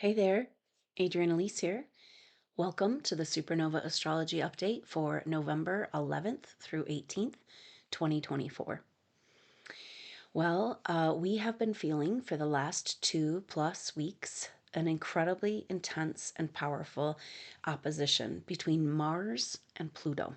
Hey there, Adrienne Elise here. Welcome to the SuperNova Astrology Update for November 11th through 18th, 2024. Well, we have been feeling for the last 2+ weeks an incredibly intense and powerful opposition between Mars and Pluto.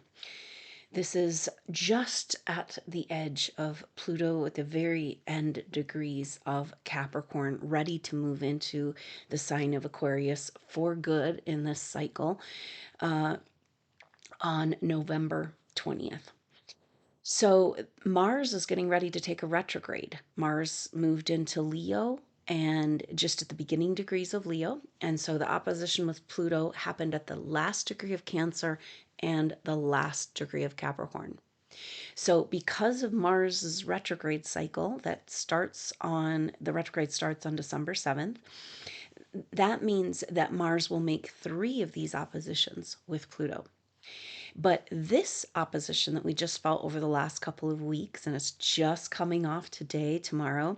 This is just at the edge of Pluto, at the very end degrees of Capricorn, ready to move into the sign of Aquarius for good in this cycle on November 20th. So Mars is getting ready to take a retrograde. Mars moved into Leo and just at the beginning degrees of Leo. And so the opposition with Pluto happened at the last degree of Cancer and the last degree of Capricorn. So because of Mars's retrograde cycle the retrograde starts on December 7th, that means that Mars will make 3 of these oppositions with Pluto. But this opposition that we just felt over the last couple of weeks, and it's just coming off today, tomorrow,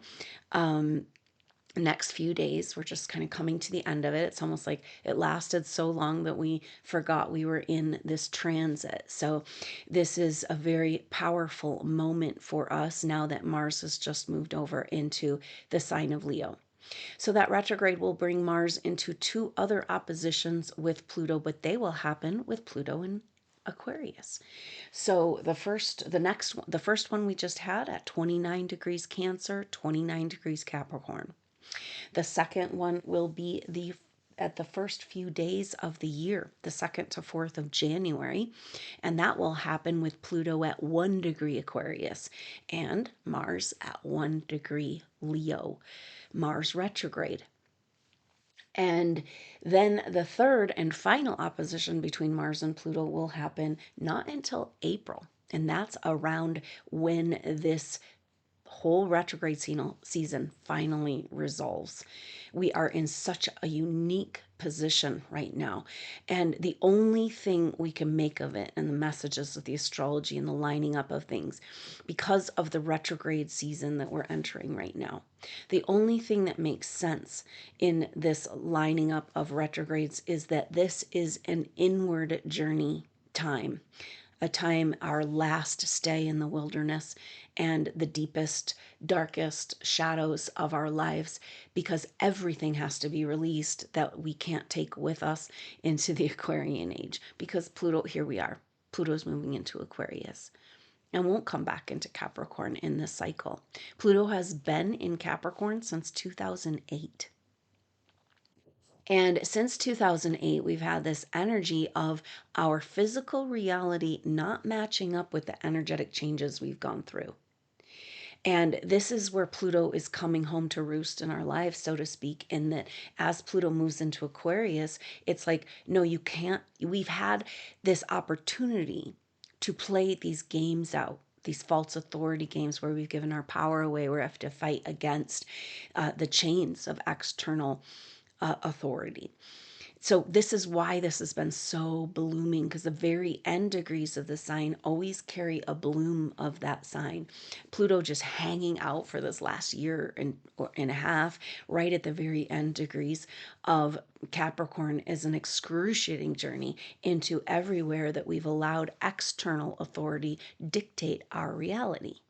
next few days, we're just kind of coming to the end of it. It's almost like it lasted so long that we forgot we were in this transit. So this is a very powerful moment for us now that Mars has just moved over into the sign of Leo. So that retrograde will bring Mars into 2 other oppositions with Pluto, but they will happen with Pluto and Aquarius. So the first one we just had at 29 degrees Cancer, 29 degrees Capricorn. The second one will be at the first few days of the year, the 2nd to 4th of January, and that will happen with Pluto at 1 degree Aquarius and Mars at 1 degree Leo, Mars retrograde. And then the third and final opposition between Mars and Pluto will happen not until April. And that's around when this whole retrograde season finally resolves. We are in such a unique position right now. And the only thing we can make of it and the messages of the astrology and the lining up of things, because of the retrograde season that we're entering right now, the only thing that makes sense in this lining up of retrogrades is that this is an inward journey time, a time, our last stay in the wilderness and the deepest, darkest shadows of our lives, because everything has to be released that we can't take with us into the Aquarian Age. Because Pluto, here we are, Pluto's moving into Aquarius and won't come back into Capricorn in this cycle. Pluto has been in Capricorn since 2008. And since 2008, we've had this energy of our physical reality not matching up with the energetic changes we've gone through. And this is where Pluto is coming home to roost in our lives, so to speak, in that as Pluto moves into Aquarius, it's like, no, you can't. We've had this opportunity to play these games out, these false authority games where we've given our power away, where we have to fight against the chains of external authority. So this is why this has been so blooming, because the very end degrees of the sign always carry a bloom of that sign. Pluto just hanging out for this last year and a half, right at the very end degrees of Capricorn, is an excruciating journey into everywhere that we've allowed external authority dictate our reality.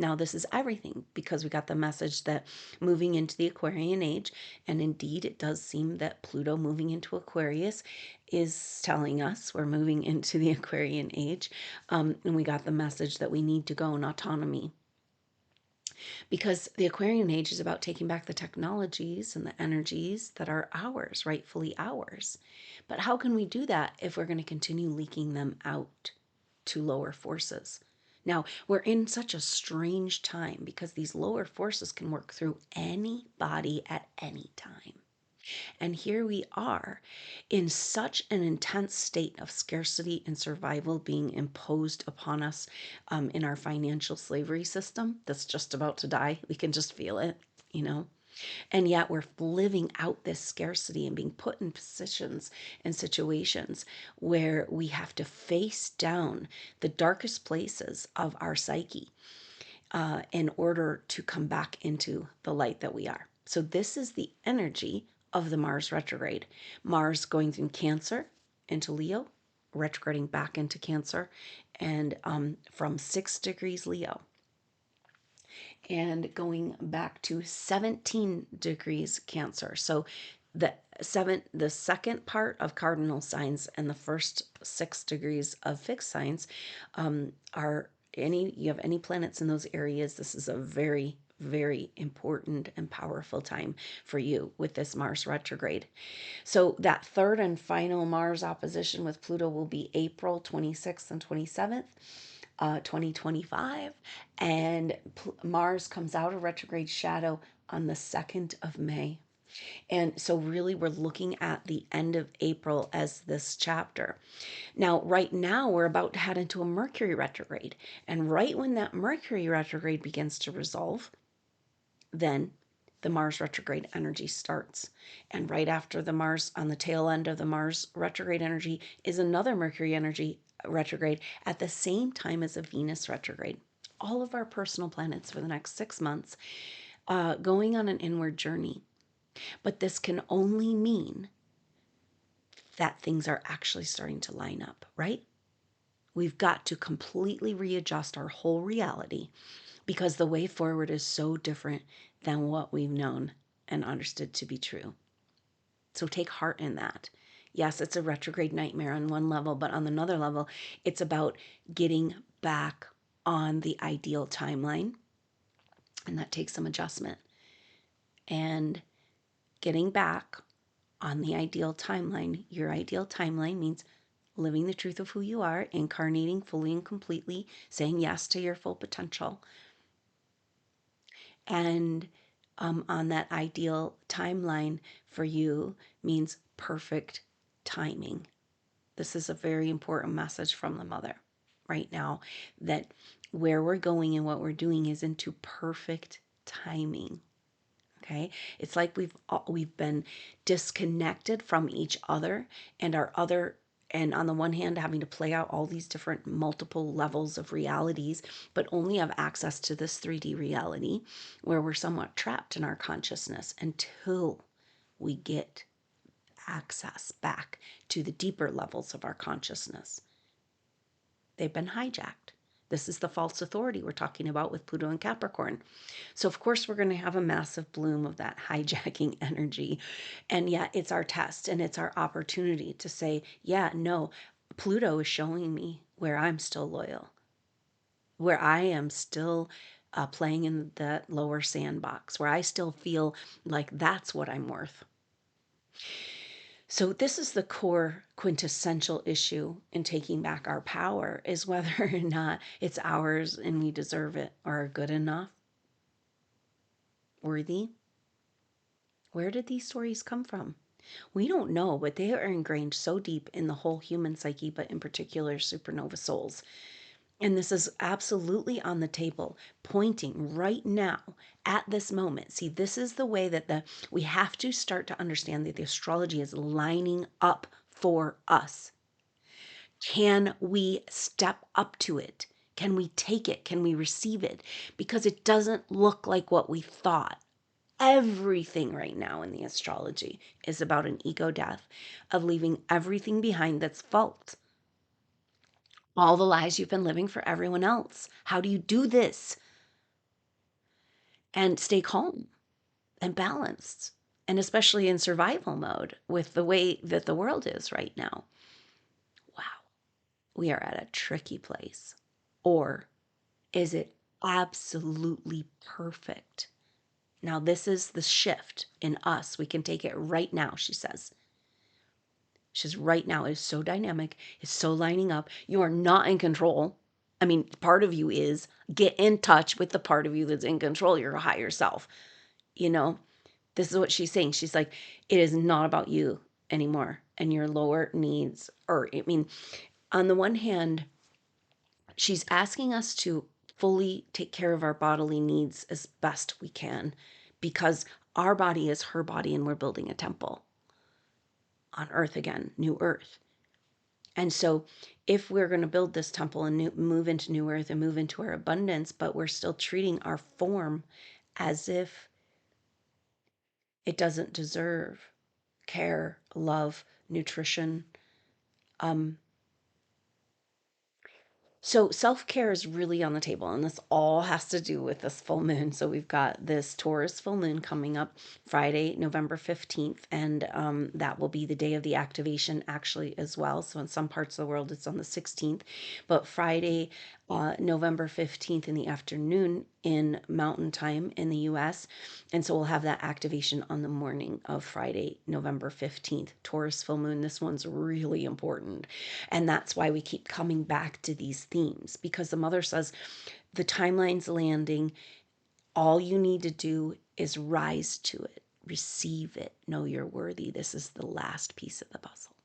Now, this is everything because we got the message that moving into the Aquarian Age, and indeed it does seem that Pluto moving into Aquarius is telling us we're moving into the Aquarian Age, and we got the message that we need to go in autonomy. Because the Aquarian Age is about taking back the technologies and the energies that are ours, rightfully ours. But how can we do that if we're going to continue leaking them out to lower forces? Now, we're in such a strange time because these lower forces can work through anybody at any time. And here we are in such an intense state of scarcity and survival being imposed upon us in our financial slavery system that's just about to die. We can just feel it, you know. And yet we're living out this scarcity and being put in positions and situations where we have to face down the darkest places of our psyche in order to come back into the light that we are. So this is the energy of the Mars retrograde. Mars going in Cancer into Leo, retrograding back into Cancer, and from 6 degrees Leo, and going back to 17 degrees Cancer. So the second part of cardinal signs and the first 6 degrees of fixed signs are you have any planets in those areas. This is a very, very important and powerful time for you with this Mars retrograde. So that third and final Mars opposition with Pluto will be April 26th and 27th. 2025, and Mars comes out of retrograde shadow on the 2nd of May. And so really we're looking at the end of April as this chapter. Now, right now we're about to head into a Mercury retrograde. And right when that Mercury retrograde begins to resolve, then the Mars retrograde energy starts. And right after the Mars, on the tail end of the Mars retrograde energy, is another Mercury energy retrograde at the same time as a Venus retrograde. All of our personal planets for the next 6 months going on an inward journey. But this can only mean that things are actually starting to line up, right? We've got to completely readjust our whole reality because the way forward is so different than what we've known and understood to be true. So take heart in that. Yes, it's a retrograde nightmare on one level, but on another level, it's about getting back on the ideal timeline. And that takes some adjustment. And getting back on the ideal timeline, your ideal timeline means living the truth of who you are, incarnating fully and completely, saying yes to your full potential. And on that ideal timeline for you means perfect timing. This is a very important message from the mother right now, that where we're going and what we're doing is into perfect timing. Okay, it's like we've been disconnected from each other, and and on the one hand having to play out all these different multiple levels of realities, but only have access to this 3D reality where we're somewhat trapped in our consciousness until we get access back to the deeper levels of our consciousness. They've been hijacked. This is the false authority we're talking about with Pluto and Capricorn. So, of course, we're going to have a massive bloom of that hijacking energy. And yet, it's our test and it's our opportunity to say, yeah, no, Pluto is showing me where I'm still loyal, where I am still playing in the lower sandbox, where I still feel like that's what I'm worth. So this is the core quintessential issue in taking back our power, is whether or not it's ours and we deserve it, or are good enough, worthy. Where did these stories come from? We don't know, but they are ingrained so deep in the whole human psyche, but in particular supernova souls. And this is absolutely on the table, pointing right now at this moment. See, this is the way that we have to start to understand that the astrology is lining up for us. Can we step up to it? Can we take it? Can we receive it? Because it doesn't look like what we thought. Everything right now in the astrology is about an ego death, of leaving everything behind that's false. All the lies you've been living for everyone else. How do you do this? And stay calm and balanced, and especially in survival mode with the way that the world is right now. Wow, we are at a tricky place. Or is it absolutely perfect? Now, this is the shift in us. We can take it right now, she says. She's right now is so dynamic, it's so lining up. You are not in control. I mean, part of you is. Get in touch with the part of you that's in control, your higher self. You know, this is what she's saying. She's like, it is not about you anymore and your lower needs. Or, I mean, on the one hand, she's asking us to fully take care of our bodily needs as best we can, because our body is her body and we're building a temple on earth again, new earth. And so if we're going to build this temple and move into new earth and move into our abundance, but we're still treating our form as if it doesn't deserve self-care, love, nutrition. So self-care is really on the table, and this all has to do with this full moon. So we've got this Taurus full moon coming up Friday, November 15th, and that will be the day of the activation actually as well. So in some parts of the world, it's on the 16th, but Friday, November 15th in the afternoon in Mountain Time in the US. And so we'll have that activation on the morning of Friday, November 15th, Taurus full moon. This one's really important. And that's why we keep coming back to these themes, because the mother says the timeline's landing. All you need to do is rise to it, receive it, know you're worthy. This is the last piece of the puzzle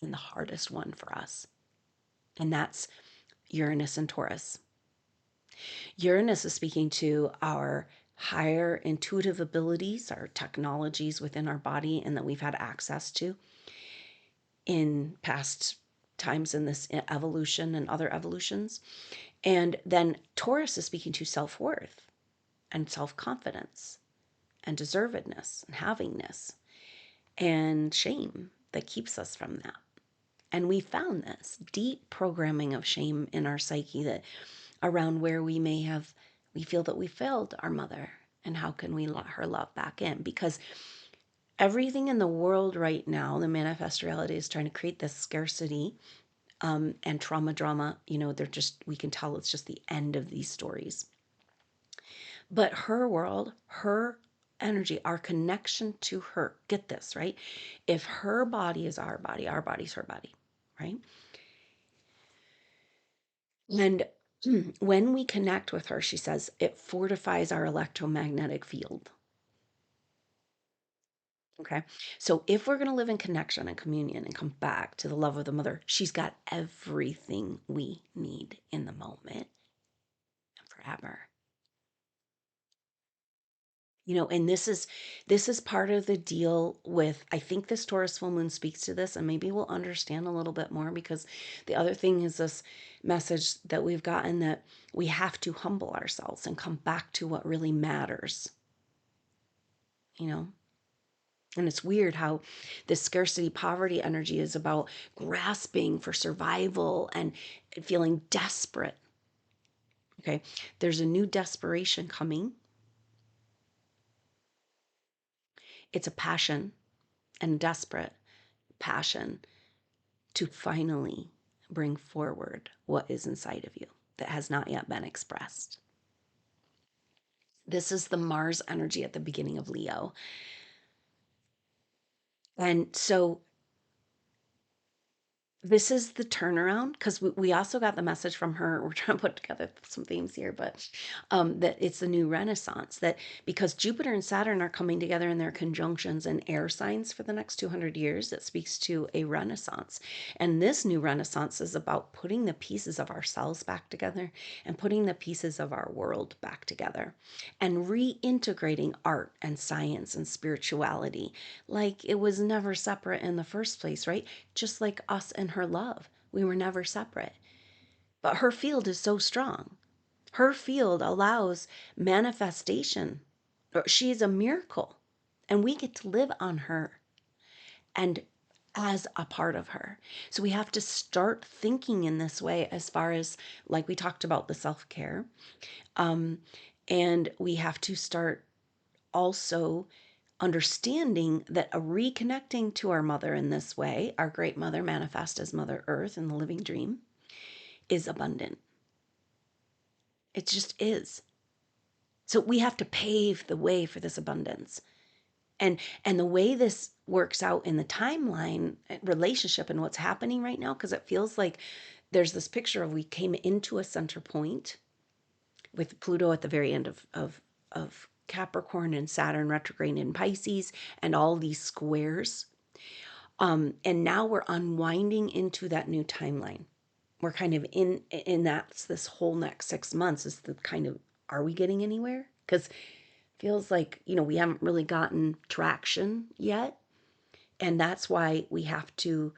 and the hardest one for us. And that's Uranus and Taurus. Uranus is speaking to our higher intuitive abilities, our technologies within our body, and that we've had access to in past times in this evolution and other evolutions. And then Taurus is speaking to self-worth and self-confidence and deservedness and havingness and shame that keeps us from that. And we found this deep programming of shame in our psyche, that around where we feel that we failed our mother, and how can we let her love back in? Because everything in the world right now, the manifest reality, is trying to create this scarcity and trauma drama. We can tell it's just the end of these stories. But her world, her energy, our connection to her, get this, right? If her body is our body's her body, right? And when we connect with her, she says, it fortifies our electromagnetic field. Okay. So if we're going to live in connection and communion and come back to the love of the mother, she's got everything we need in the moment and forever. And this is part of the deal with, I think this Taurus full moon speaks to this, and maybe we'll understand a little bit more, because the other thing is this message that we've gotten, that we have to humble ourselves and come back to what really matters. And it's weird how this scarcity poverty energy is about grasping for survival and feeling desperate. Okay. There's a new desperation coming. It's a passion, and desperate passion to finally bring forward what is inside of you that has not yet been expressed. This is the Mars energy at the beginning of Leo. And so this is the turnaround, because we also got the message from her. We're trying to put together some themes here, but that it's the new renaissance, that because Jupiter and Saturn are coming together in their conjunctions and air signs for the next 200 years, that speaks to a renaissance. And this new renaissance is about putting the pieces of ourselves back together and putting the pieces of our world back together and reintegrating art and science and spirituality like it was never separate in the first place, right? Just like us and her love. We were never separate. But her field is so strong. Her field allows manifestation. She's a miracle. And we get to live on her and as a part of her. So we have to start thinking in this way, as far as, like we talked about, the self-care. And we have to start also understanding that a reconnecting to our mother in this way, our great mother manifest as Mother Earth in the living dream, is abundant. It just is. So we have to pave the way for this abundance. And the way this works out in the timeline relationship and what's happening right now, because it feels like there's this picture of, we came into a center point with Pluto at the very end of Capricorn and Saturn retrograde in Pisces and all these squares. And now we're unwinding into that new timeline. We're kind of in that's this whole next 6 months is the kind of, are we getting anywhere? Because feels like, we haven't really gotten traction yet. And that's why we have to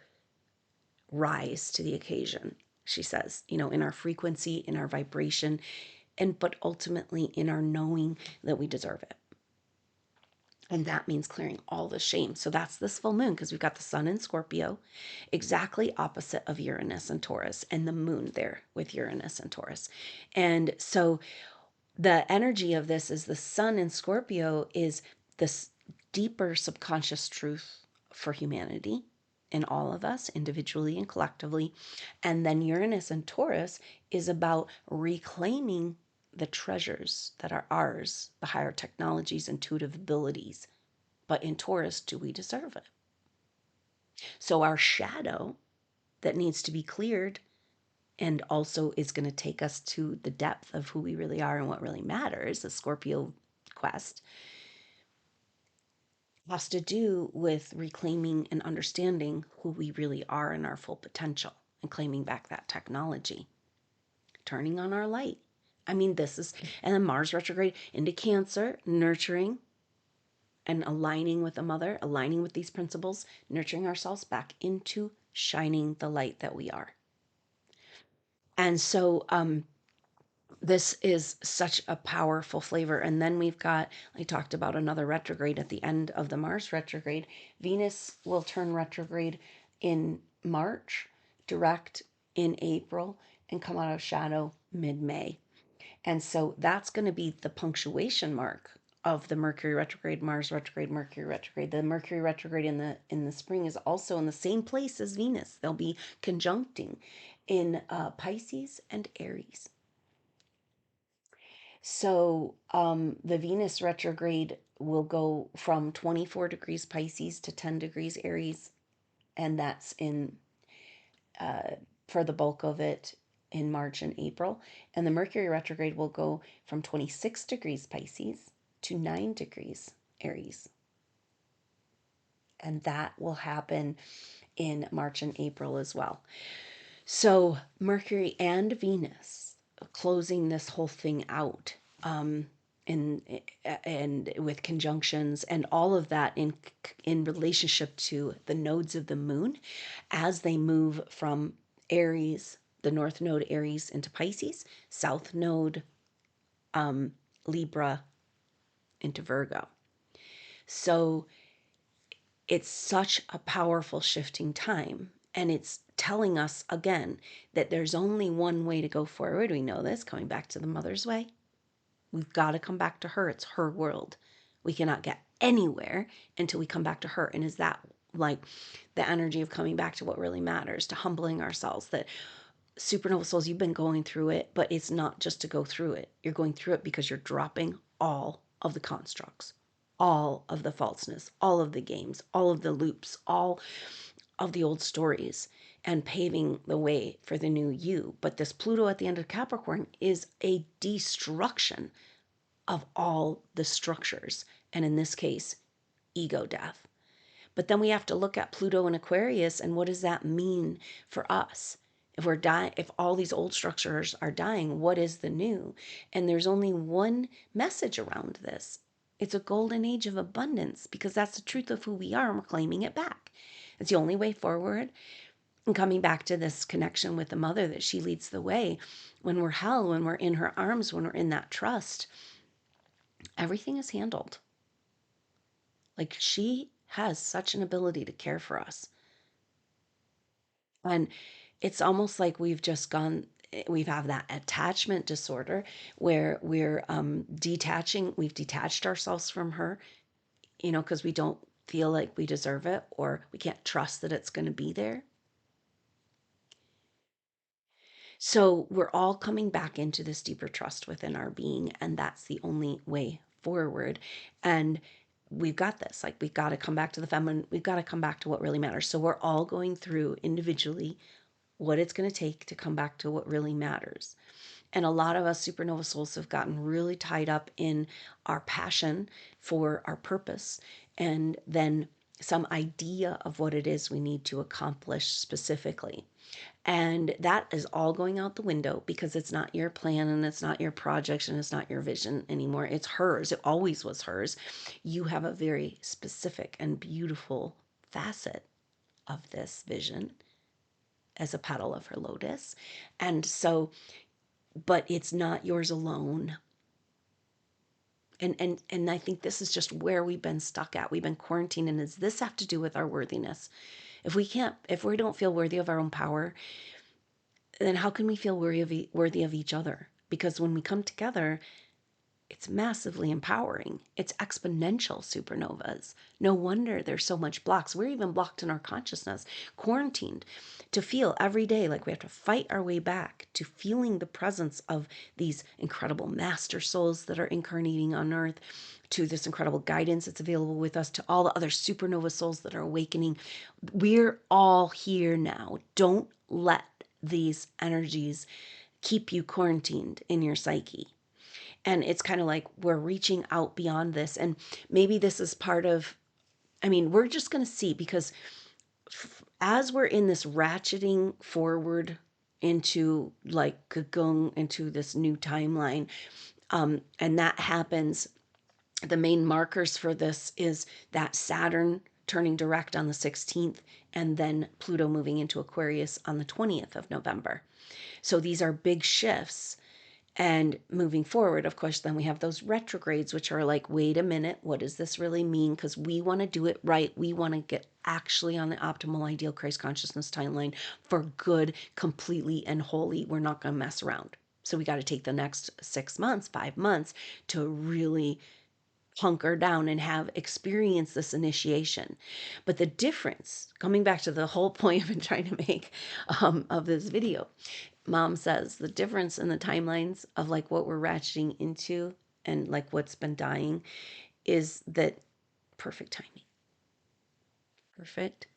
rise to the occasion, she says, in our frequency, in our vibration, but ultimately in our knowing that we deserve it. And that means clearing all the shame. So that's this full moon, because we've got the sun in Scorpio, exactly opposite of Uranus and Taurus, and the moon there with Uranus and Taurus. And so the energy of this is the sun in Scorpio is this deeper subconscious truth for humanity in all of us, individually and collectively. And then Uranus and Taurus is about reclaiming the treasures that are ours, the higher technologies, intuitive abilities. But in Taurus, do we deserve it? So our shadow that needs to be cleared and also is going to take us to the depth of who we really are and what really matters, the Scorpio quest, has to do with reclaiming and understanding who we really are in our full potential and claiming back that technology, turning on our light. I mean, this is, and then Mars retrograde into Cancer, nurturing and aligning with the mother, aligning with these principles, nurturing ourselves back into shining the light that we are. And so, this is such a powerful flavor. And then we've got, I talked about another retrograde at the end of the Mars retrograde. Venus will turn retrograde in March, direct in April, and come out of shadow mid-May. And so that's going to be the punctuation mark of the Mercury retrograde, Mars retrograde, Mercury retrograde. The Mercury retrograde in the spring is also in the same place as Venus. They'll be conjuncting in Pisces and Aries. So the Venus retrograde will go from 24 degrees Pisces to 10 degrees Aries, and that's in for the bulk of it in March and April. And the Mercury retrograde will go from 26 degrees Pisces to 9 degrees Aries. And that will happen in March and April as well. So Mercury and Venus closing this whole thing out, and with conjunctions and all of that in relationship to the nodes of the moon as they move from Aries, the north node Aries, into Pisces, south node Libra into Virgo. So it's such a powerful shifting time. And it's telling us again that there's only one way to go forward. We know this, coming back to the mother's way. We've got to come back to her. It's her world. We cannot get anywhere until we come back to her. And is that like the energy of coming back to what really matters, to humbling ourselves, that supernova souls, you've been going through it, but it's not just to go through it. You're going through it because you're dropping all of the constructs, all of the falseness, all of the games, all of the loops, all of the old stories, and paving the way for the new you. But this Pluto at the end of Capricorn is a destruction of all the structures, and in this case, ego death. But then we have to look at Pluto and Aquarius, and what does that mean for us? If we're dying, if all these old structures are dying, what is the new? And there's only one message around this. It's a golden age of abundance, because that's the truth of who we are, and we're claiming it back. It's the only way forward. And coming back to this connection with the mother, that she leads the way. When we're held, when we're in her arms, when we're in that trust, everything is handled. Like, she has such an ability to care for us. And it's almost like we've have that attachment disorder where we're we've detached ourselves from her, because we don't feel like we deserve it, or we can't trust that it's going to be there. So we're all coming back into this deeper trust within our being, and that's the only way forward. And we've got this. Like, we've got to come back to the feminine. We've got to come back to what really matters. So we're all going through individually what it's going to take to come back to what really matters. And a lot of us supernova souls have gotten really tied up in our passion for our purpose, and then some idea of what it is we need to accomplish specifically. And that is all going out the window, because it's not your plan, and it's not your project, and it's not your vision anymore. It's hers. It always was hers. You have a very specific and beautiful facet of this vision as a petal of her lotus. And so, but it's not yours alone. And I think this is just where we've been stuck at. We've been quarantined. And does this have to do with our worthiness? If we don't feel worthy of our own power, then how can we feel worthy of each other? Because when we come together, it's massively empowering. It's exponential supernovas. No wonder there's so much blocks. We're even blocked in our consciousness, quarantined to feel every day like we have to fight our way back to feeling the presence of these incredible master souls that are incarnating on earth, to this incredible guidance that's available with us, to all the other supernova souls that are awakening. We're all here now. Don't let these energies keep you quarantined in your psyche. And it's kind of like we're reaching out beyond this. And maybe this is part of, I mean, we're just going to see, because as we're in this ratcheting forward into like cocoon, into this new timeline, and that happens, the main markers for this is that Saturn turning direct on the 16th, and then Pluto moving into Aquarius on the 20th of November. So these are big shifts. And moving forward, of course, then we have those retrogrades, which are like, wait a minute, what does this really mean? Because we want to do it right. We want to get actually on the optimal, ideal Christ consciousness timeline for good, completely and wholly. We're not going to mess around. So we got to take the next 6 months, 5 months to really hunker down and have experienced this initiation. But the difference, coming back to the whole point I've been trying to make of this video, Mom says the difference in the timelines of like what we're ratcheting into and like what's been dying is that perfect timing. Perfect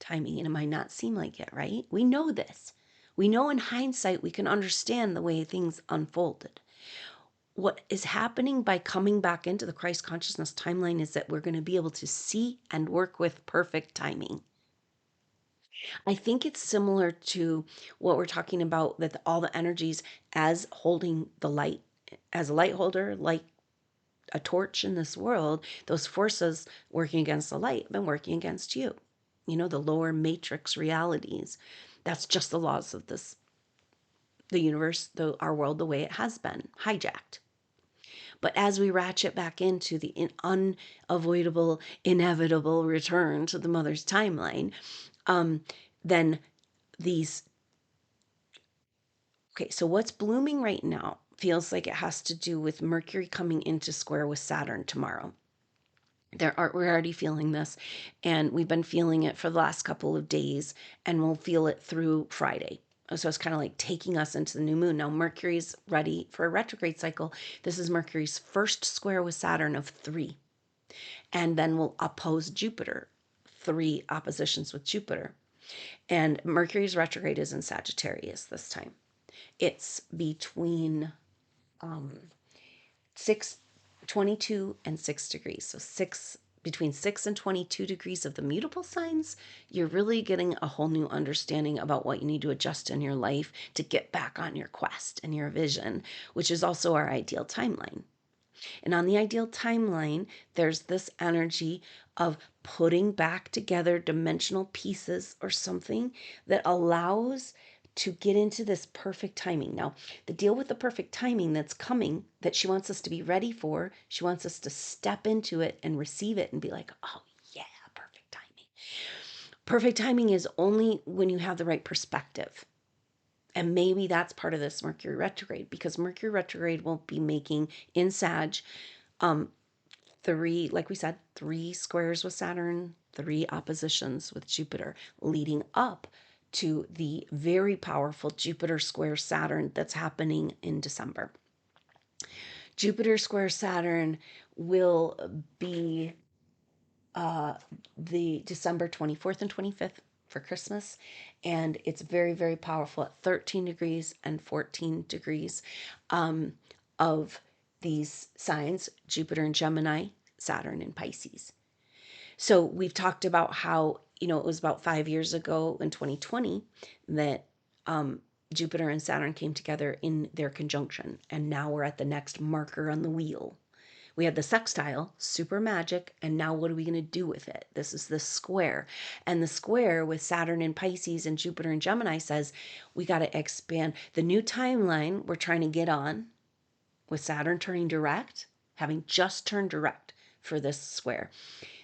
timing. And it might not seem like it, right? We know this. We know in hindsight we can understand the way things unfolded. What is happening by coming back into the Christ consciousness timeline is that we're going to be able to see and work with perfect timing. I think it's similar to what we're talking about, that all the energies as holding the light, as a light holder, like a torch in this world, those forces working against the light have been working against you. You know, the lower matrix realities. That's just the laws of this, the universe, our world, the way it has been hijacked. But as we ratchet back into the unavoidable, inevitable return to the mother's timeline, then these, okay, so what's blooming right now feels like it has to do with Mercury coming into square with Saturn tomorrow. We're already feeling this, and we've been feeling it for the last couple of days, and we'll feel it through Friday. So it's kind of like taking us into the new moon. Now Mercury's ready for a retrograde cycle. This is Mercury's first square with Saturn of 3. And then we'll oppose Jupiter, 3 oppositions with Jupiter. And Mercury's retrograde is in Sagittarius this time. It's between 22 and 6 degrees. So between 6 and 22 degrees of the mutable signs, you're really getting a whole new understanding about what you need to adjust in your life to get back on your quest and your vision, which is also our ideal timeline. And on the ideal timeline, there's this energy of putting back together dimensional pieces or something that allows to get into this perfect timing. Now, the deal with the perfect timing that's coming, that she wants us to be ready for, she wants us to step into it and receive it and be like, oh yeah, perfect timing. Perfect timing is only when you have the right perspective. And maybe that's part of this Mercury retrograde, because Mercury retrograde will be making in Sag 3, like we said, 3 squares with Saturn, 3 oppositions with Jupiter, leading up to the very powerful Jupiter square Saturn that's happening in December. Jupiter square Saturn will be the December 24th and 25th for Christmas. And it's very, very powerful at 13 degrees and 14 degrees of these signs, Jupiter in Gemini, Saturn in Pisces. So we've talked about how, it was about 5 years ago in 2020 that Jupiter and Saturn came together in their conjunction. And now we're at the next marker on the wheel. We had the sextile, super magic, and now what are we going to do with it? This is the square. And the square with Saturn in Pisces and Jupiter in Gemini says we got to expand the new timeline we're trying to get on with Saturn turning direct having just turned direct for this square.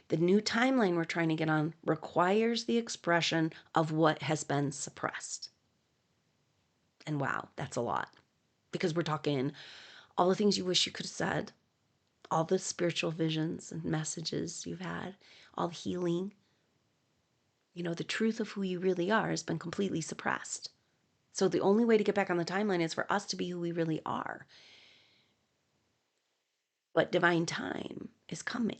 The new timeline we're trying to get on requires the expression of what has been suppressed. And wow, that's a lot. Because we're talking all the things you wish you could have said, all the spiritual visions and messages you've had, all the healing. The truth of who you really are has been completely suppressed. So the only way to get back on the timeline is for us to be who we really are. But divine time is coming.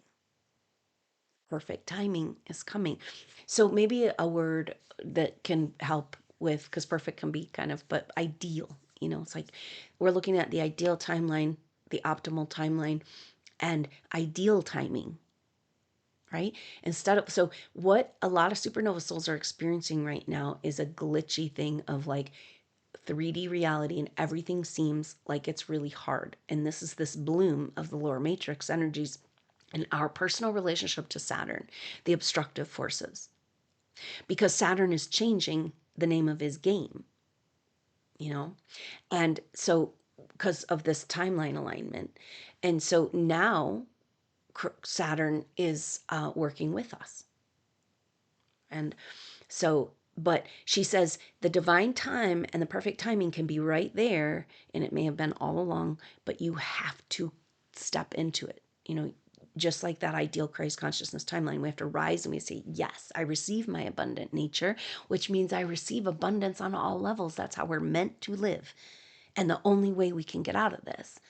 Perfect timing is coming. So maybe a word that can help with, because perfect can be kind of, but ideal. It's like we're looking at the ideal timeline, the optimal timeline, and ideal timing, right? So what a lot of supernova souls are experiencing right now is a glitchy thing of like 3D reality, and everything seems like it's really hard. And this is this bloom of the lower matrix energies and our personal relationship to Saturn, the obstructive forces. Because Saturn is changing the name of his game, And so, because of this timeline alignment. And so now Saturn is working with us. And so, but she says the divine time and the perfect timing can be right there, and it may have been all along, but you have to step into it. Just like that ideal Christ consciousness timeline, we have to rise and we say, yes, I receive my abundant nature, which means I receive abundance on all levels. That's how we're meant to live. And the only way we can get out of this,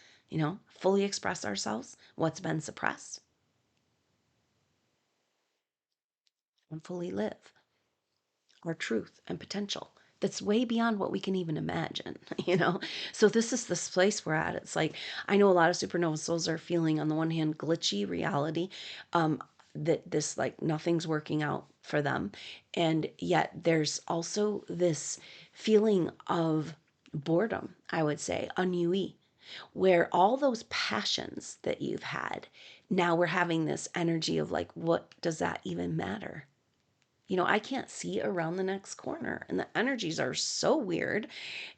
fully express ourselves, what's been suppressed, and fully live our truth and potential that's way beyond what we can even imagine, So this is this place we're at. It's like, I know a lot of supernova souls are feeling, on the one hand, glitchy reality, that this, like, nothing's working out for them. And yet there's also this feeling of boredom, I would say, ennui, where all those passions that you've had, now we're having this energy of like, what does that even matter? I can't see around the next corner, and the energies are so weird.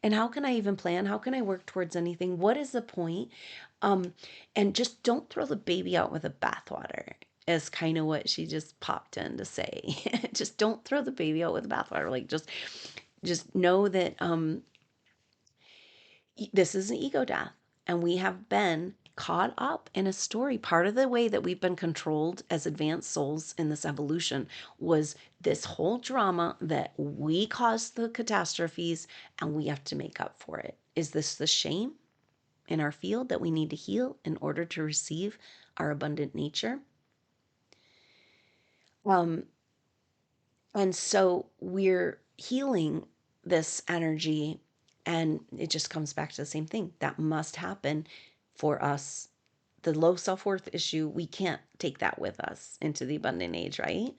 And how can I even plan? How can I work towards anything? What is the point? And just don't throw the baby out with the bathwater, is kind of what she just popped in to say. Just don't throw the baby out with the bathwater. Like, just know that this is an ego death, and we have been caught up in a story. Part of the way that we've been controlled as advanced souls in this evolution was this whole drama that we caused the catastrophes, and we have to make up for it. Is this the shame in our field that we need to heal in order to receive our abundant nature? And so we're healing this energy, and it just comes back to the same thing that must happen for us. The low self-worth issue, we can't take that with us into the abundant age, right?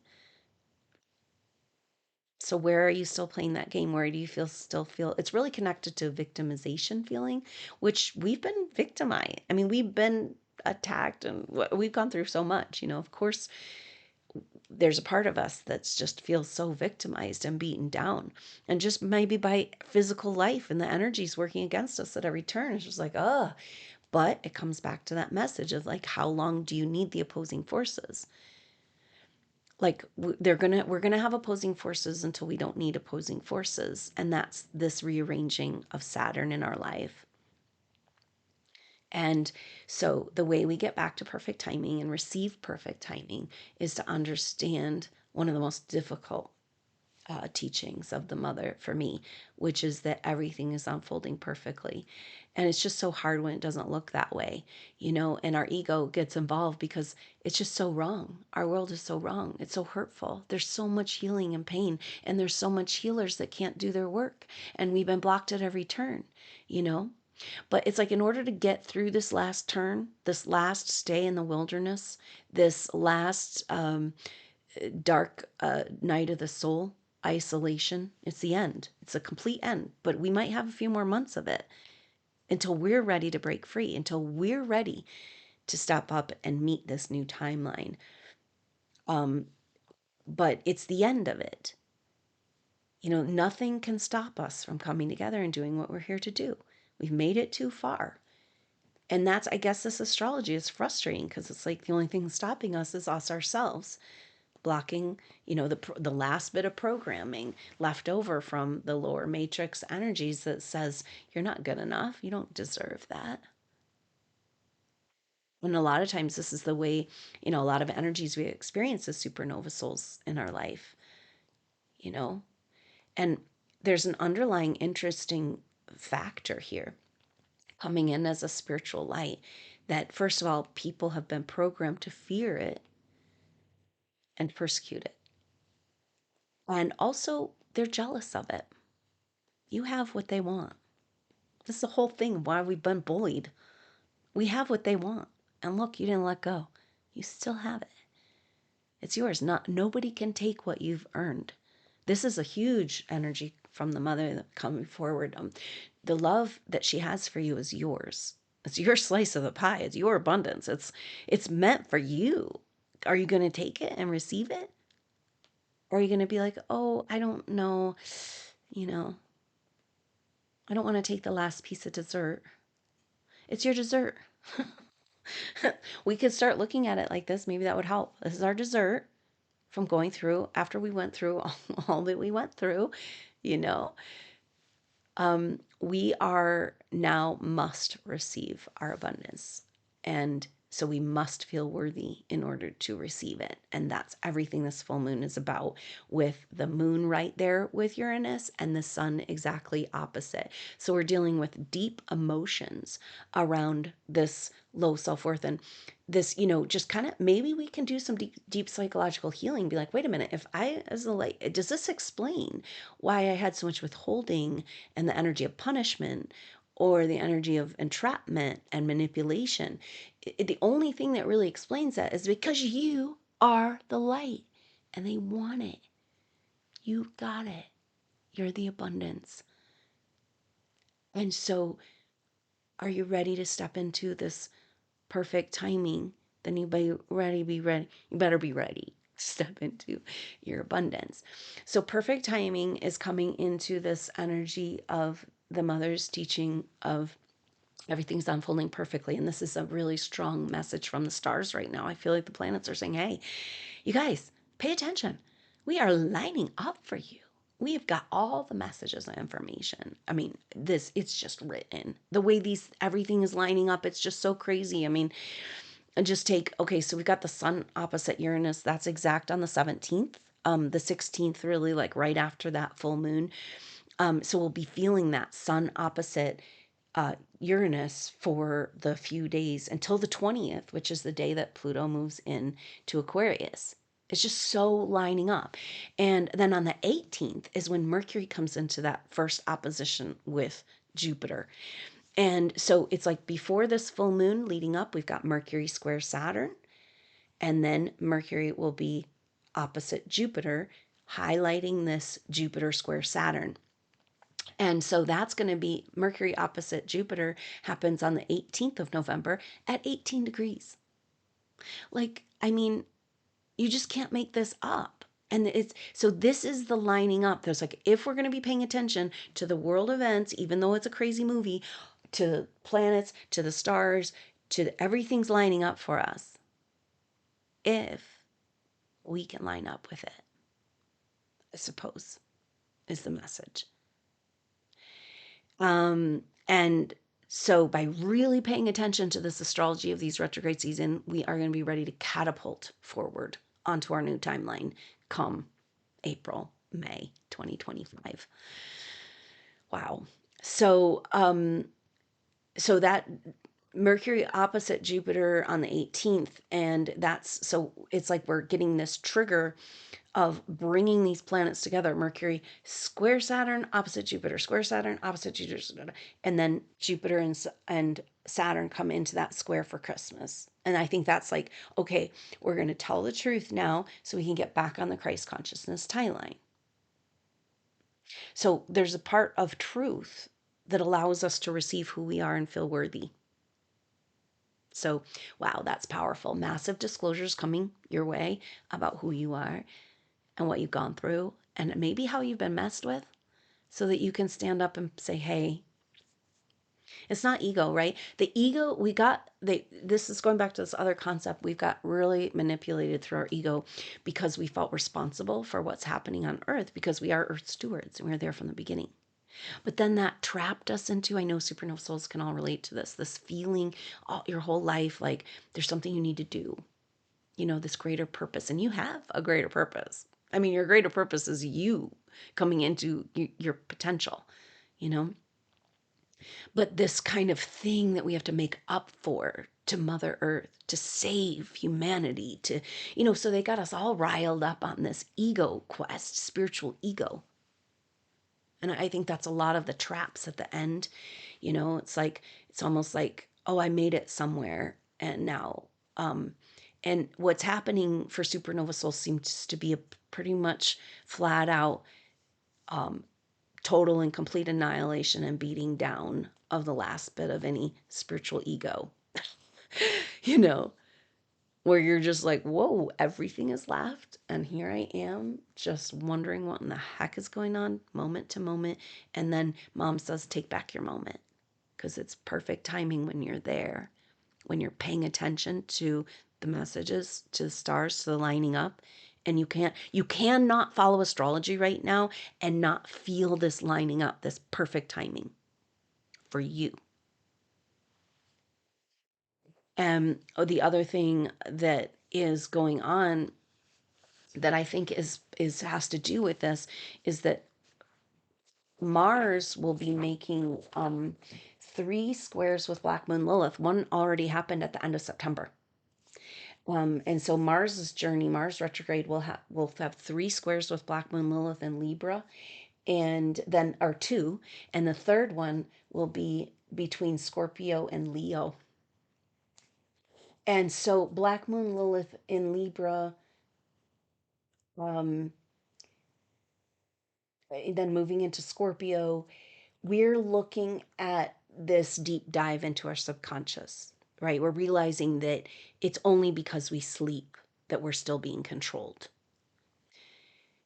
So where are you still playing that game? Where do you still feel it's really connected to victimization feeling, which we've been victimized. I mean, we've been attacked, and we've gone through so much, of course. There's a part of us that's just feels so victimized and beaten down, and just maybe by physical life and the energies working against us at every turn. It's just like, but it comes back to that message of like, how long do you need the opposing forces? Like, we're gonna have opposing forces until we don't need opposing forces, and that's this rearranging of Saturn in our life. And so the way we get back to perfect timing and receive perfect timing is to understand one of the most difficult teachings of the mother for me, which is that everything is unfolding perfectly. And it's just so hard when it doesn't look that way, and our ego gets involved because it's just so wrong. Our world is so wrong. It's so hurtful. There's so much healing and pain, and there's so much healers that can't do their work. And we've been blocked at every turn, But it's like, in order to get through this last turn, this last stay in the wilderness, this last dark night of the soul, isolation, it's the end. It's a complete end. But we might have a few more months of it until we're ready to break free, until we're ready to step up and meet this new timeline. But it's the end of it. Nothing can stop us from coming together and doing what we're here to do. We've made it too far. And that's, I guess, this astrology is frustrating because it's like the only thing stopping us is us ourselves, blocking, the last bit of programming left over from the lower matrix energies that says you're not good enough, you don't deserve that. And a lot of times this is the way, a lot of energies we experience as supernova souls in our life, you know. And there's an underlying interesting factor here coming in as a spiritual light that, first of all, people have been programmed to fear it and persecute it. And also, they're jealous of it. You have what they want. This is the whole thing why we've been bullied. We have what they want. And look, you didn't let go. You still have it. It's yours. Nobody can take what you've earned. This is a huge energy from the mother coming forward. The love that she has for you is yours. It's your slice of the pie. It's your abundance. It's meant for you. Are you going to take it and receive it? Or are you going to be like, oh, I don't know, you know, I don't want to take the last piece of dessert. It's your dessert. We could start looking at it like this. Maybe that would help. This is our dessert from going through after we went through all that we went through, you know. We are now must receive our abundance. And so we must feel worthy in order to receive it. And that's everything this full moon is about, with the moon right there with Uranus and the sun exactly opposite. So we're dealing with deep emotions around this low self-worth and this, just kind of, maybe we can do some deep psychological healing. Be like, wait a minute, if I, as a light, does this explain why I had so much withholding and the energy of punishment or the energy of entrapment and manipulation? The only thing that really explains that is because you are the light and they want it. You got it. You're the abundance. And so, are you ready to step into this perfect timing? Then you better be ready. You better be ready to step into your abundance. So perfect timing is coming into this energy of the mother's teaching of everything's unfolding perfectly. And this is a really strong message from the stars right now. I feel like the planets are saying, hey, you guys, pay attention. We are lining up for you. We have got all the messages and information. I mean, it's just written. The way everything is lining up, it's just so crazy. I mean, and just okay, so we've got the sun opposite Uranus. That's exact on the 17th. The 16th, really, like right after that full moon. So we'll be feeling that sun opposite Uranus for the few days until the 20th, which is the day that Pluto moves in to Aquarius. It's just so lining up. And then on the 18th is when Mercury comes into that first opposition with Jupiter. And so it's like before this full moon leading up, we've got Mercury square Saturn, and then Mercury will be opposite Jupiter, highlighting this Jupiter square Saturn. And so that's going to be Mercury opposite Jupiter happens on the 18th of November at 18 degrees. Like, I mean, you just can't make this up. And so this is the lining up. There's like, if we're going to be paying attention to the world events, even though it's a crazy movie, to the planets, to the stars, everything's lining up for us. If we can line up with it, I suppose, is the message. And so by really paying attention to this astrology of these retrograde season, we are going to be ready to catapult forward onto our new timeline come April, May 2025. Wow. So, so that Mercury opposite Jupiter on the 18th, and so it's like we're getting this trigger of bringing these planets together. Mercury square Saturn opposite Jupiter, square Saturn opposite Jupiter, and then Jupiter and Saturn come into that square for Christmas. And I think that's like, okay, we're going to tell the truth now so we can get back on the Christ consciousness timeline. So there's a part of truth that allows us to receive who we are and feel worthy. So, wow, that's powerful. Massive disclosures coming your way about who you are and what you've gone through and maybe how you've been messed with, so that you can stand up and say, hey, It's not ego, right? The ego, this is going back to this other concept. We've got really manipulated through our ego because we felt responsible for what's happening on Earth because we are Earth stewards and we were there from the beginning. But then that trapped us into, I know supernova souls can all relate to this feeling all your whole life like there's something you need to do, this greater purpose. And you have a greater purpose. I mean, your greater purpose is you coming into your potential, you know? But this kind of thing that we have to make up for to Mother Earth, to save humanity, so they got us all riled up on this ego quest, spiritual ego. And I think that's a lot of the traps at the end. It's almost like, oh, I made it somewhere. And now, and what's happening for supernova souls seems to be a pretty much flat out total and complete annihilation and beating down of the last bit of any spiritual ego, you know, where you're just like, whoa, everything is left. And here I am just wondering what in the heck is going on moment to moment. And then mom says, take back your moment because it's perfect timing when you're there, when you're paying attention to the messages, to the stars, to the lining up. And you cannot follow astrology right now and not feel this lining up, this perfect timing for you. And the other thing that is going on that I think is has to do with this is that Mars will be making 3 squares with Black Moon Lilith. One already happened at the end of September. And so Mars's journey, Mars retrograde, will have 3 squares with Black Moon Lilith and Libra, and then or two, and the third one will be between Scorpio and Leo. And so Black Moon Lilith in Libra, um, then moving into Scorpio, we're looking at this deep dive into our subconscious, right? We're realizing that it's only because we sleep that we're still being controlled.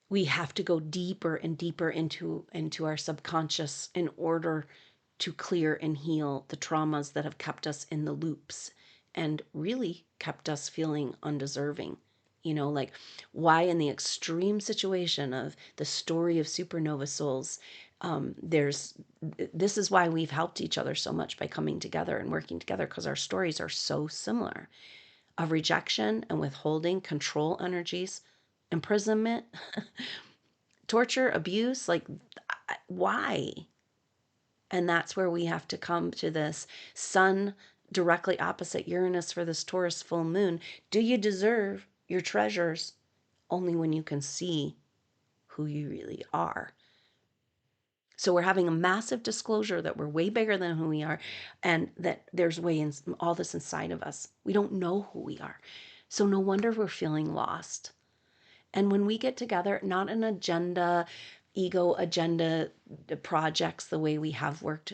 We have to go deeper and deeper into our subconscious in order to clear and heal the traumas that have kept us in the loops and really kept us feeling undeserving. Like why in the extreme situation of the story of supernova souls, this is why we've helped each other so much by coming together and working together, because our stories are so similar of rejection and withholding, control energies, imprisonment, torture, abuse. Like, why? And that's where we have to come to this sun directly opposite Uranus for this Taurus full moon. Do you deserve your treasures? Only when you can see who you really are. So we're having a massive disclosure that we're way bigger than who we are, and that there's all this inside of us. We don't know who we are. So no wonder we're feeling lost. And when we get together, not an ego agenda projects the way we have worked,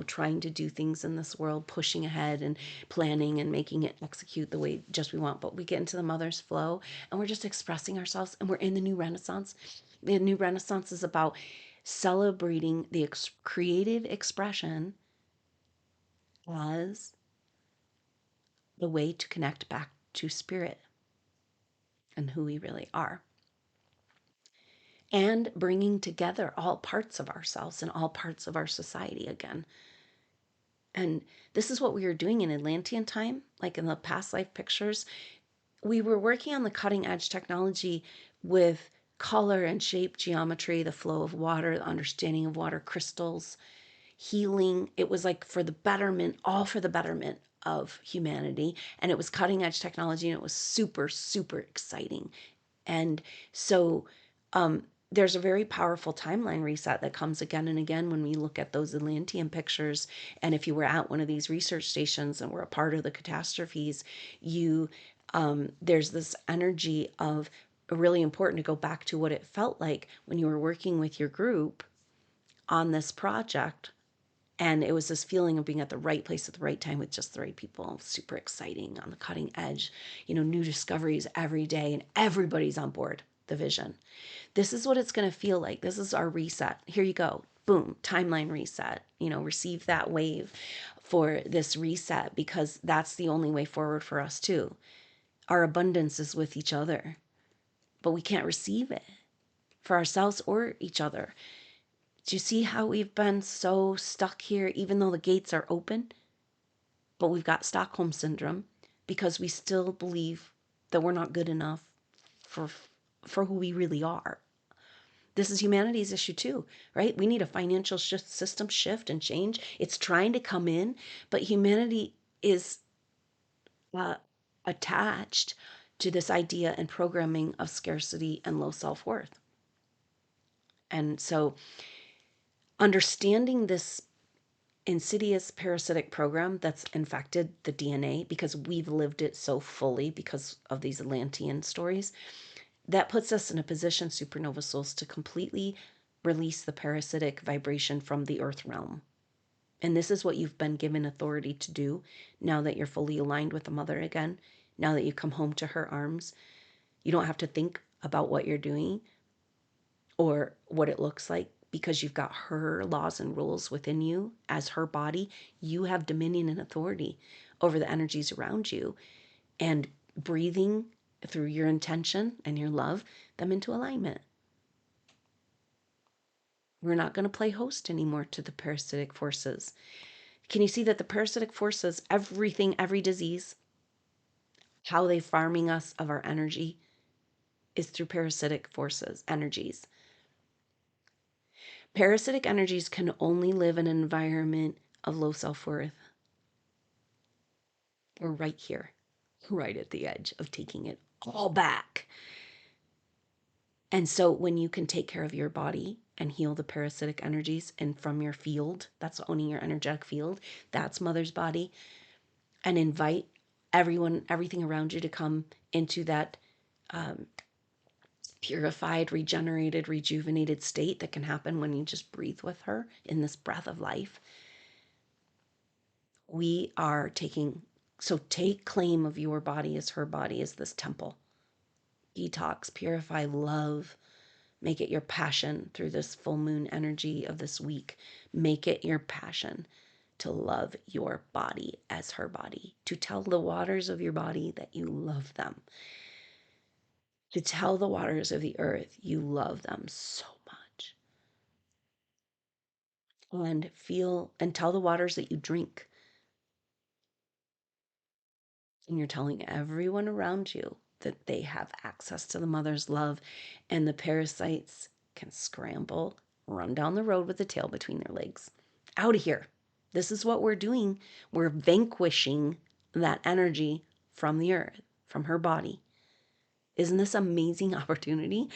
trying to do things in this world, pushing ahead and planning and making it execute the way just we want. But we get into the mother's flow and we're just expressing ourselves, and we're in the new Renaissance. The new Renaissance is about celebrating the creative expression as the way to connect back to spirit and who we really are, and bringing together all parts of ourselves and all parts of our society again. And this is what we were doing in Atlantean time, like in the past life pictures. We were working on the cutting edge technology with color and shape geometry, the flow of water, the understanding of water crystals, healing. It was like for the betterment, all for the betterment of humanity. And it was cutting edge technology, and it was super, super exciting. And so there's a very powerful timeline reset that comes again and again when we look at those Atlantean pictures. And if you were at one of these research stations and were a part of the catastrophes, there's this energy of really important to go back to what it felt like when you were working with your group on this project. And it was this feeling of being at the right place at the right time with just the right people. Super exciting, on the cutting edge, new discoveries every day, and everybody's on board the vision. This is what it's going to feel like. This is our reset. Here you go. boom, timeline reset, receive that wave for this reset, because that's the only way forward for us too. Our abundance is with each other, but we can't receive it for ourselves or each other. Do you see how we've been so stuck here, even though the gates are open? But we've got Stockholm syndrome because we still believe that we're not good enough for who we really are. This is humanity's issue too, right? We need a financial system shift and change. It's trying to come in, but humanity is attached to this idea and programming of scarcity and low self-worth. And so understanding this insidious parasitic program that's infected the DNA, because we've lived it so fully because of these Atlantean stories, that puts us in a position, supernova souls, to completely release the parasitic vibration from the earth realm. And this is what you've been given authority to do now that you're fully aligned with the mother again. Now that you come home to her arms, you don't have to think about what you're doing or what it looks like, because you've got her laws and rules within you as her body. You have dominion and authority over the energies around you, and breathing through your intention and your love them into alignment. We're not going to play host anymore to the parasitic forces. Can you see that the parasitic forces, everything, every disease, how they farming us of our energy is through parasitic forces, energies. Parasitic energies can only live in an environment of low self-worth. We're right here, right at the edge of taking it all back. And so when you can take care of your body and heal the parasitic energies, and from your field, that's owning your energetic field, that's mother's body, and invite everyone, everything around you to come into that purified, regenerated, rejuvenated state that can happen when you just breathe with her in this breath of life. We are take claim of your body as her body, as this temple. Detox, purify, love. Make it your passion through this full moon energy of this week. Make it your passion to love your body as her body, to tell the waters of your body that you love them, to tell the waters of the earth you love them so much, and feel and tell the waters that you drink. And you're telling everyone around you that they have access to the mother's love, and the parasites can scramble, run down the road with the tail between their legs. Out of here. This is what we're doing. We're vanquishing that energy from the earth, from her body. Isn't this amazing opportunity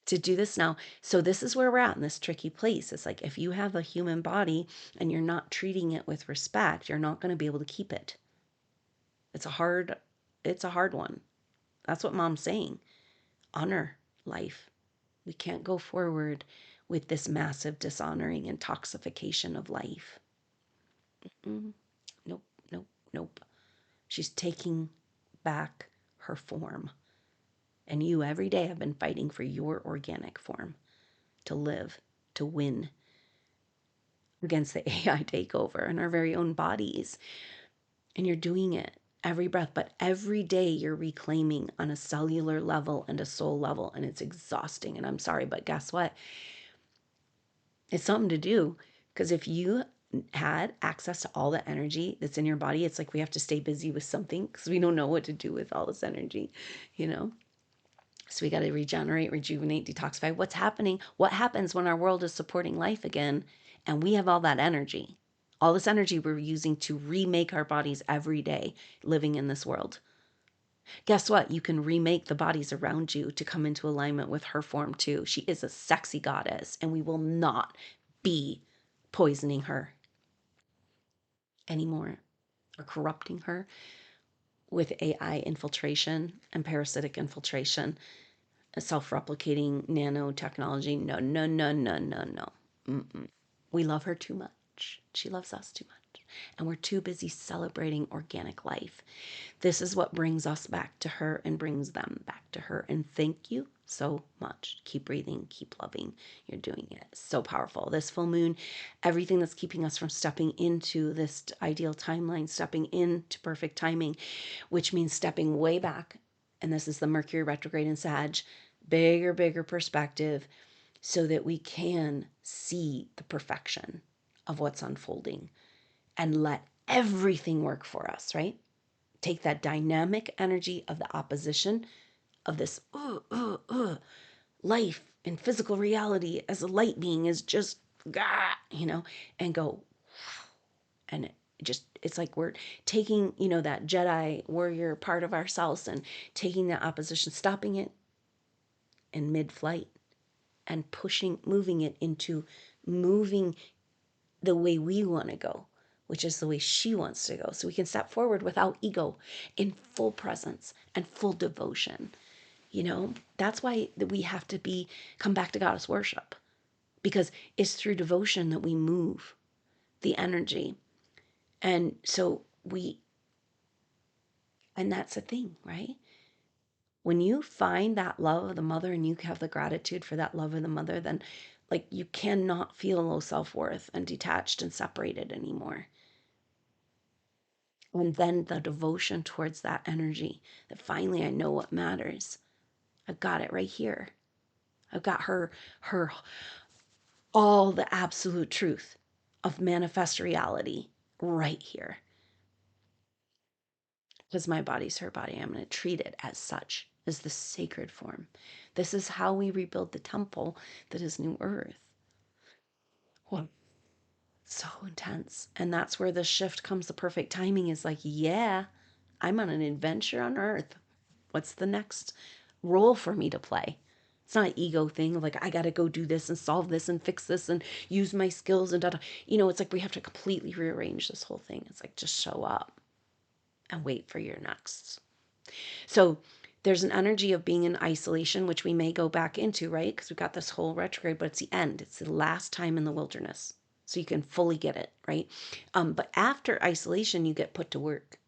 to do this now? So this is where we're at in this tricky place. It's like, if you have a human body and you're not treating it with respect, you're not going to be able to keep it. It's a hard one. That's what mom's saying. Honor life. We can't go forward with this massive dishonoring and toxification of life. Nope, nope, nope. She's taking back her form. And you every day have been fighting for your organic form to live, to win against the AI takeover in our very own bodies. And you're doing it every breath, but every day you're reclaiming on a cellular level and a soul level, and it's exhausting. And I'm sorry, but guess what? It's something to do, because if you had access to all the energy that's in your body, it's like we have to stay busy with something because we don't know what to do with all this energy, you know? So we got to regenerate, rejuvenate, detoxify. What's happening? What happens when our world is supporting life again and we have all that energy? All this energy we're using to remake our bodies every day living in this world. Guess what? You can remake the bodies around you to come into alignment with her form too. She is a sexy goddess, and we will not be poisoning her anymore or corrupting her with AI infiltration and parasitic infiltration, self-replicating nanotechnology. No, no, no, no, no, no. Mm-mm. We love her too much. She loves us too much. And we're too busy celebrating organic life. This is what brings us back to her and brings them back to her. And thank you so much. Keep breathing, keep loving. You're doing it. So powerful. This full moon, everything that's keeping us from stepping into this ideal timeline, stepping into perfect timing, which means stepping way back. And this is the Mercury retrograde in Sag, bigger perspective, so that we can see the perfection of what's unfolding and let everything work for us, right? Take that dynamic energy of the opposition of this life and physical reality as a light being is just, and go, and it's like we're taking, that Jedi warrior part of ourselves and taking that opposition, stopping it in mid-flight and moving it into moving the way we want to go, which is the way she wants to go. So we can step forward without ego, in full presence and full devotion. That's why we have to come back to goddess worship, because it's through devotion that we move the energy. And so and that's the thing, right? When you find that love of the mother and you have the gratitude for that love of the mother, then like you cannot feel low self-worth and detached and separated anymore. And then the devotion towards that energy, that finally I know what matters. I've got it right here. I've got her all the absolute truth of manifest reality right here. Because my body's her body. I'm going to treat it as such, as the sacred form. This is how we rebuild the temple that is New Earth. Well, so intense. And that's where the shift comes. The perfect timing is like, yeah, I'm on an adventure on Earth. What's the next role for me to play? It's not an ego thing of like, I got to go do this and solve this and fix this and use my skills and da-da. It's like we have to completely rearrange this whole thing. It's like, just show up and wait for your next. So there's an energy of being in isolation, which we may go back into, right? Because we've got this whole retrograde, but it's the end. It's the last time in the wilderness. So you can fully get it, right? But after isolation, you get put to work.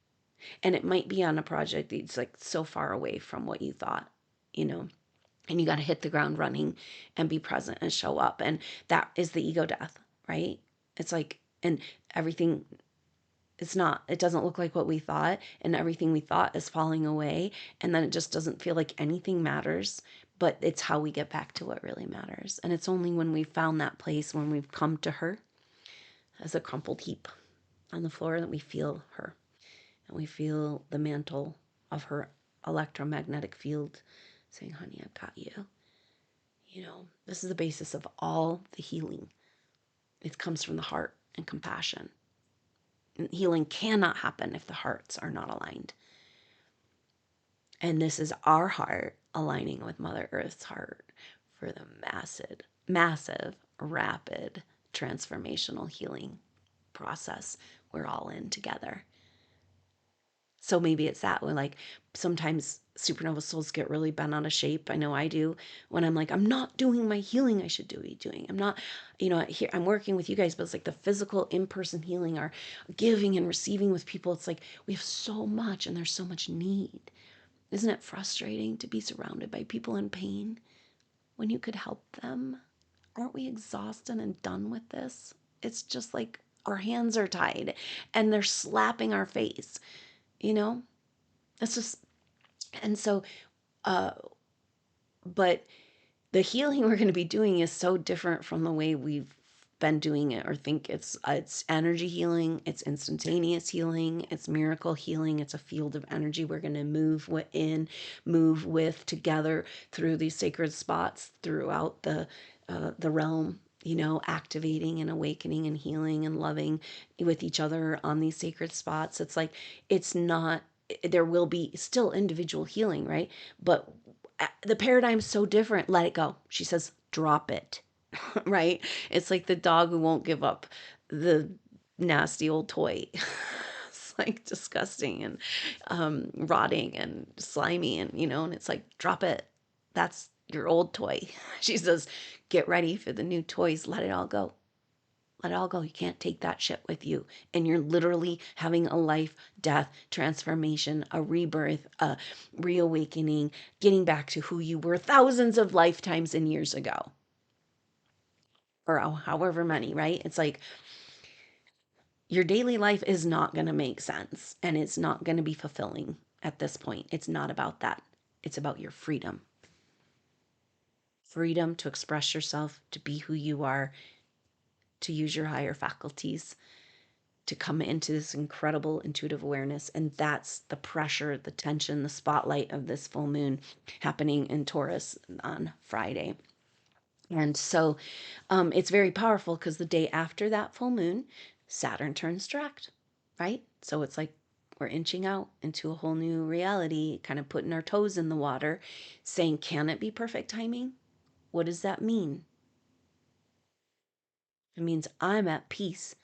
And it might be on a project that's like so far away from what you thought, and you got to hit the ground running and be present and show up. And that is the ego death, right? It's like, and everything, it doesn't look like what we thought, and everything we thought is falling away. And then it just doesn't feel like anything matters, but it's how we get back to what really matters. And it's only when we've found that place, when we've come to her as a crumpled heap on the floor, that we feel her. And we feel the mantle of her electromagnetic field saying, honey, I've got you. This is the basis of all the healing. It comes from the heart and compassion. And healing cannot happen if the hearts are not aligned. And this is our heart aligning with Mother Earth's heart for the massive, rapid, transformational healing process we're all in together. So maybe it's that when, like, sometimes supernova souls get really bent out of shape. I know I do, when I'm like, I'm not doing my healing I should be doing. I'm not, here I'm working with you guys, but it's like the physical in-person healing, our giving and receiving with people. It's like we have so much and there's so much need. Isn't it frustrating to be surrounded by people in pain when you could help them? Aren't we exhausted and done with this? It's just like our hands are tied and they're slapping our face. It's just, and so, but the healing we're going to be doing is so different from the way we've been doing it or think. It's energy healing, it's instantaneous healing, it's miracle healing. It's a field of energy we're going to move with together through these sacred spots throughout the realm, activating and awakening and healing and loving with each other on these sacred spots. It's like, it's not, there will be still individual healing, right? But the paradigm's so different. Let it go. She says, drop it, right? It's like the dog who won't give up the nasty old toy. It's like disgusting and rotting and slimy, and and it's like, drop it. That's your old toy. She says, get ready for the new toys. Let it all go. Let it all go. You can't take that shit with you. And you're literally having a life, death, transformation, a rebirth, a reawakening, getting back to who you were thousands of lifetimes and years ago. Or however many, right? It's like your daily life is not going to make sense and it's not going to be fulfilling at this point. It's not about that. It's about your freedom. Freedom to express yourself, to be who you are, to use your higher faculties, to come into this incredible intuitive awareness. And that's the pressure, the tension, the spotlight of this full moon happening in Taurus on Friday. And so it's very powerful because the day after that full moon, Saturn turns direct, right? So it's like we're inching out into a whole new reality, kind of putting our toes in the water, saying, can it be perfect timing? What does that mean? It means I'm at peace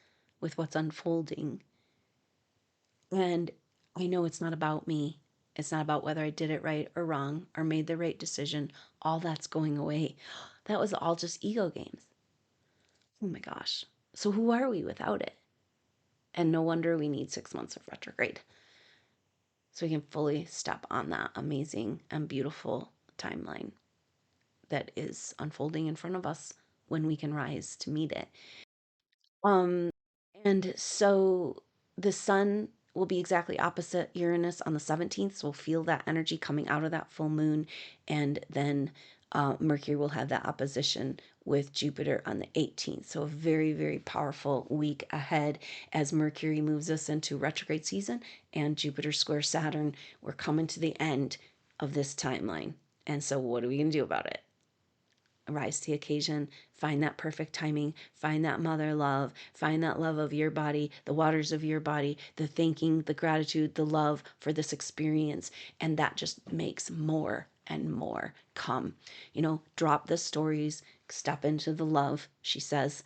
with what's unfolding. And I know it's not about me. It's not about whether I did it right or wrong or made the right decision. All that's going away. That was all just ego games. Oh my gosh. So who are we without it? And no wonder we need 6 months of retrograde. So we can fully step on that amazing and beautiful timeline that is unfolding in front of us when we can rise to meet it. Um, and so the sun will be exactly opposite Uranus on the 17th. So we'll feel that energy coming out of that full moon. And then Mercury will have that opposition with Jupiter on the 18th. So a very, very powerful week ahead as Mercury moves us into retrograde season and Jupiter square Saturn. We're coming to the end of this timeline. And so what are we going to do about it? Rise to the occasion, find that perfect timing, find that mother love, find that love of your body, the waters of your body, the thanking, the gratitude, the love for this experience. And that just makes more and more come. Drop the stories, step into the love, she says.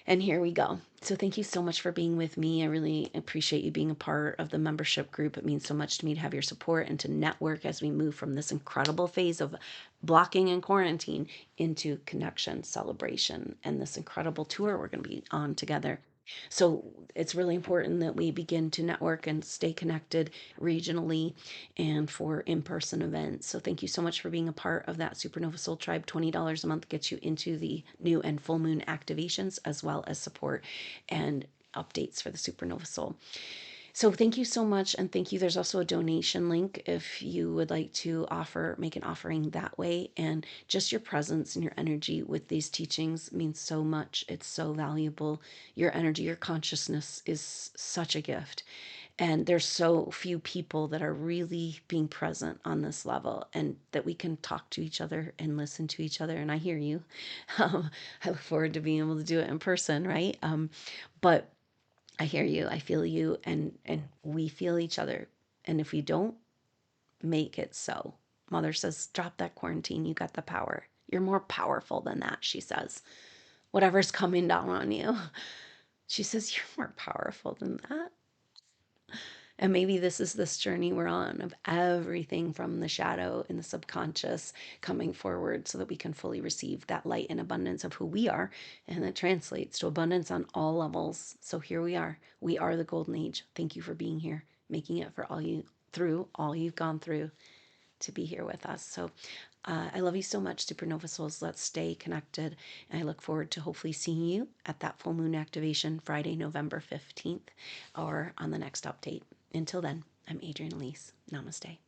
And here we go. So thank you so much for being with me. I really appreciate you being a part of the membership group. It means so much to me to have your support and to network as we move from this incredible phase of blocking and quarantine into connection, celebration, and this incredible tour we're going to be on together. So it's really important that we begin to network and stay connected regionally and for in-person events. So thank you so much for being a part of that SuperNova Soul Tribe. $20 a month gets you into the new and full moon activations as well as support and updates for the SuperNova Soul. So thank you so much. And thank you. There's also a donation link if you would like to make an offering that way. And just your presence and your energy with these teachings means so much. It's so valuable. Your energy, your consciousness is such a gift. And there's so few people that are really being present on this level and that we can talk to each other and listen to each other. And I hear you. I look forward to being able to do it in person, right? But I hear you, I feel you, and we feel each other. And if we don't, make it so. Mother says, drop that quarantine. You got the power. You're more powerful than that, she says. Whatever's coming down on you. She says, you're more powerful than that. And maybe this journey we're on of everything from the shadow and the subconscious coming forward so that we can fully receive that light and abundance of who we are. And that translates to abundance on all levels. So here we are. We are the golden age. Thank you for being here, making it for through all you've gone through to be here with us. So I love you so much, Supernova Souls. Let's stay connected. And I look forward to hopefully seeing you at that full moon activation Friday, November 15th, or on the next update. Until then, I'm Adrienne Elise. Namaste.